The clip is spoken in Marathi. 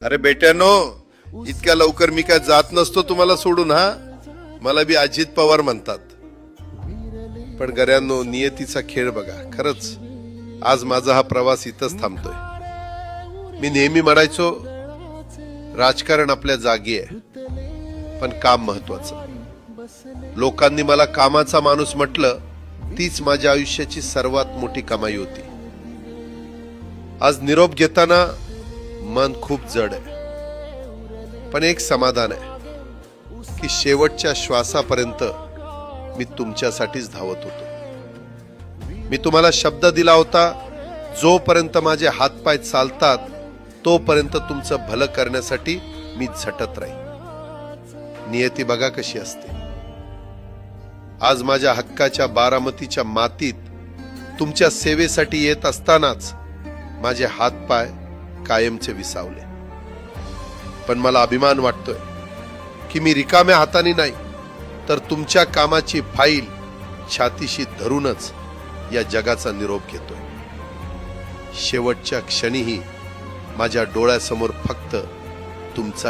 अरे बेट्यानो, इतक्या लवकर मी काय जात नसतो तुम्हाला सोडून. हा, मला बी अजित पवार म्हणतात. पण गऱ्यांनो, नियतीचा खेळ बघा. खरंच आज माझा हा प्रवास इथंच थांबतोय. मी नेहमी म्हणायचो राजकारण आपल्या जागी आहे, पण काम महत्वाचं. लोकांनी मला कामाचा माणूस म्हटलं, तीच माझ्या आयुष्याची सर्वात मोठी कमाई होती. आज निरोप घेताना मन खूप जड आहे, पण एक समाधान आहे की शेवटच्या श्वासापर्यंत मी तुमच्यासाठीच धावत होतो. मी तुम्हाला शब्द दिला होता, जोपर्यंत माझे हातपाय चालतात तोपर्यंत तुमचं भलं करण्यासाठी मी झटत राहीन. नियती बघा कशी असते. आज माझ्या हक्काच्या बारामतीच्या मातीत तुमच्या सेवेसाठी येत असतानाच माझे हातपाय कायमचे विसावले. पण मला अभिमान वाटतोय की मी रिकाम्या हाताने नाही, तर तुमच्या कामाची फाईल छातीशी धरूनच या जगाचा निरोप घेतोय. शेवटच्या क्षणीही माझ्या डोळ्यासमोर फक्त तुमचा